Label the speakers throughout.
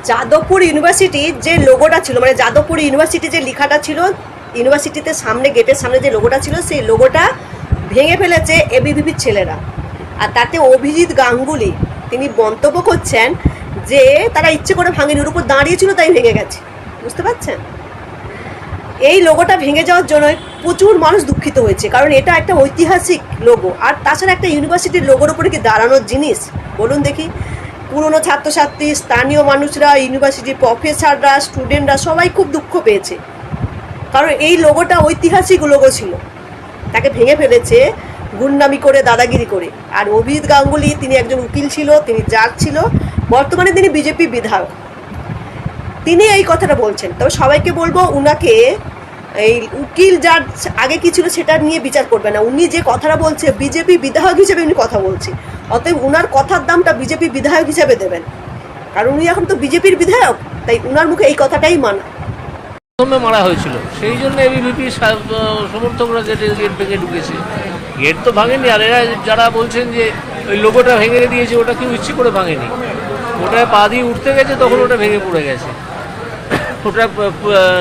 Speaker 1: যাদবপুর ইউনিভার্সিটির যে লোগোটা ছিল, মানে যাদবপুর ইউনিভার্সিটি যে লেখাটা ছিল, ইউনিভার্সিটিতে সামনে গেটের সামনে যে লোগোটা ছিল, সেই লোগোটা ভেঙে ফেলেছে এবিভিপির ছেলেরা। আর তাতে অভিজিৎ গাঙ্গুলি তিনি মন্তব্য করছেন যে তারা ইচ্ছে করে ভাঙেনি, ওর উপর দাঁড়িয়েছিল তাই ভেঙে গেছে। বুঝতে পারছেন? এই লোগোটা ভেঙে যাওয়ার জন্য প্রচুর মানুষ দুঃখিত হয়েছে, কারণ এটা একটা ঐতিহাসিক লোগো। আর তাছাড়া একটা ইউনিভার্সিটির লোগোর উপরে কি দাঁড়ানোর জিনিস বলুন দেখি? পুরনো ছাত্রছাত্রী, স্থানীয় মানুষরা, ইউনিভার্সিটির প্রফেসররা, স্টুডেন্টরা সবাই খুব দুঃখ পেয়েছে, কারণ এই লোগোটা ঐতিহাসিক লোগো ছিল, তাকে ভেঙে ফেলেছে গুন্ডামি করে, দাদাগিরি করে। আর অভিজিৎ গাঙ্গুলি তিনি একজন উকিল ছিল, তিনি জাজ ছিল, বর্তমানে তিনি বিজেপি বিধায়ক, তিনি এই কথাটা বলছেন। তবে সবাইকে বলবো, উনাকে এই উকিল যার আগে কি ছিল সেটা নিয়ে বিচার করবে না। উনি যে কথাটা বলছে, বিজেপি বিধায়ক হিসেবে উনি কথা বলছে, অতএব উনার কথার দামটা বিজেপি বিধায়ক হিসেবে দেবেন, কারণ উনি এখন তো বিজেপির বিধায়ক, তাই উনার মুখে এই কথাটাই মানা।
Speaker 2: প্রথমে মারা হয়েছিল, সেই জন্য এবিভিপি সমর্থকরা গেট ভেঙে ঢুকেছে। গেট তো ভাঙেনি, আর এরা যারা বলছেন যে ওই লোগোটা ভেঙে দিয়েছে, ওটা কেউ ইচ্ছে করে ভাঙেনি, ওটা পা দিয়ে উঠতে গেছে তখন ওটা ভেঙে পড়ে গেছে। ওটা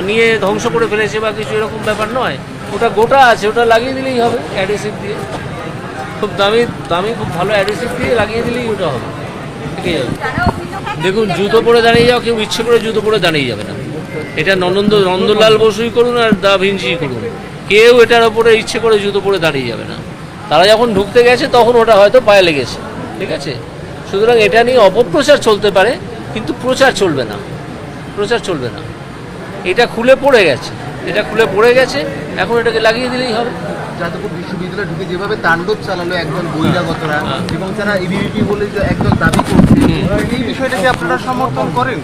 Speaker 2: নিয়ে ধ্বংস করে ফেলেছে বা কিছু এরকম ব্যাপার নয়, ওটা গোটা আছে, ওটা লাগিয়ে দিলেই হবে অ্যাডহেসিভ দিয়ে, খুব দামি খুব ভালো অ্যাডহেসিভ দিয়ে লাগিয়ে দিলেই ওটা হবে, ঠিক আছে? দেখুন, জুতো পরে দাঁড়িয়ে যাও, কেউ ইচ্ছে করে জুতো পরে দাঁড়িয়ে যাবে না। এটা নন্দলাল বসুই করুন আর দা ভিঞ্চি করুন, কেউ এটার ওপরে ইচ্ছে করে জুতো পরে দাঁড়িয়ে যাবে না। তারা যখন ঢুকতে গেছে তখন ওটা হয়তো পায়ে লেগেছে, ঠিক আছে? সুতরাং এটা নিয়ে অপপ্রচার চলতে পারে, কিন্তু প্রচার চলবে না, প্রচার চলবে না। এটা খুলে পড়ে গেছে, এটা খুলে পড়ে গেছে, এখন এটাকে লাগিয়ে দিলেই হবে।
Speaker 3: যাদবপুর বিশ্ববিদ্যালয়ে ঢুকে যেভাবে তাণ্ডব চালালো একদল বহিরাগতরা, এবং তারা ইবিভিপি বলে যে একদল দাবি করছে, এই বিষয়টাকে আপনারা সমর্থন করেন?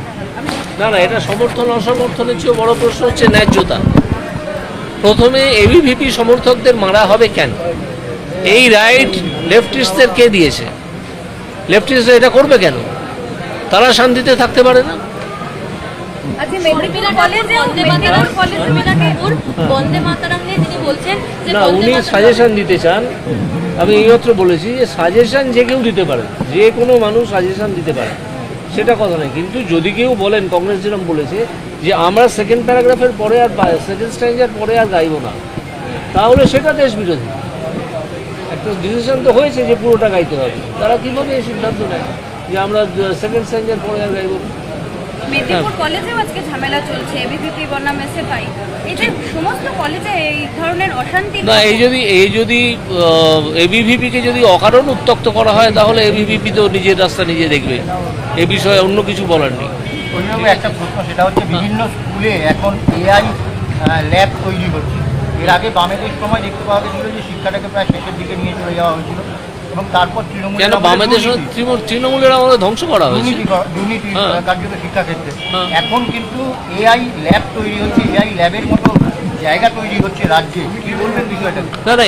Speaker 2: না, এটা সমর্থন অসমর্থনের চেয়েও বড় প্রশ্ন হচ্ছে ন্যায্যতা। প্রথমে এবিভিপি সমর্থকদের মারা হবে কেন? এই রাইট লেফটিস্টদের কে দিয়েছে? লেফটিস্টরা এটা করবে কেন? তারা শান্তিতে থাকতে পারে না? না, উনি সাজেশন দিতে চান। আমি এইমাত্র বলেছি যে সাজেশন যে কেউ দিতে পারে, যে কোনো মানুষ সাজেশন দিতে পারে, সেটা কথা নয়। কিন্তু যদি কেউ বলেন, কংগ্রেস যেরকম বলেছে যে আমরা সেকেন্ড প্যারাগ্রাফের পরে আর সেকেন্ড স্ট্যান্ডার পরে আর গাইব না, তাহলে সেটা দেশ বিরোধী। একটা ডিসিশন তো হয়েছে যে পুরোটা গাইতে হবে, তারা কীভাবে এই সিদ্ধান্ত নেয় যে আমরা সেকেন্ড স্ট্যান্ডার পরে আর গাইব না?
Speaker 4: মেদিনীপুর কলেজেও আজকে ঝামেলা চলছে, এবিভিপি বনাম এসএফআই, এই যে সমস্ত কলেজে এই ধরনের অশান্তি।
Speaker 2: না, এই যদি এবিভিপিকে যদি অকারণ উত্তক্ত করা হয়, তাহলে এবিভিপি তো নিজের রাস্তা নিজে দেখবে, এ বিষয়ে অন্য কিছু বলার নেই।
Speaker 5: একটা প্রশ্ন, সেটা হচ্ছে বিভিন্ন স্কুলে এখন এআই ল্যাব তৈরি হচ্ছে। এর আগে বামেদের সময় দেখতে পাওয়া গেছিল যে শিক্ষাটাকে প্রায় শেষের দিকে নিয়ে চলে যাওয়া হয়েছিল, এবং তারপর
Speaker 2: কেন বামেদের তৃণমূলের আমাদের ধ্বংস করা হয়েছে
Speaker 5: দুর্নীতি কার্যত শিক্ষাক্ষেত্রে। এখন কিন্তু এআই ল্যাব তৈরি হচ্ছে, এআই ল্যাবের মতো জায়গা তৈরি হচ্ছে রাজ্যে, কি বলবেন বিষয়টা?
Speaker 2: না,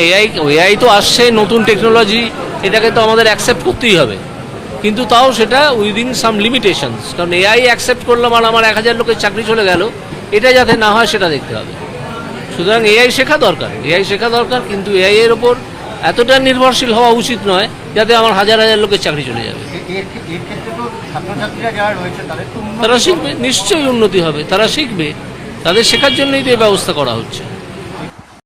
Speaker 2: এআই তো আসছে, নতুন টেকনোলজি, এটাকে তো আমাদের অ্যাকসেপ্ট করতেই হবে, কিন্তু তাও সেটা উইদিন সাম লিমিটেশনস। কারণ এআই অ্যাকসেপ্ট করলাম আর আমার 1000 লোকের চাকরি চলে গেল, এটা যাতে না হয় সেটা দেখতে হবে। সুতরাং এআই শেখা দরকার, কিন্তু এআই এর ওপর এতটা নির্ভরশীল হওয়া উচিত নয় যাতে আমার 1000 লোকের চাকরি চলে যাবে। তারা শিখবে, নিশ্চয়ই উন্নতি হবে, তারা শিখবে, তাদের শেখার জন্যই তো এই ব্যবস্থা করা হচ্ছে।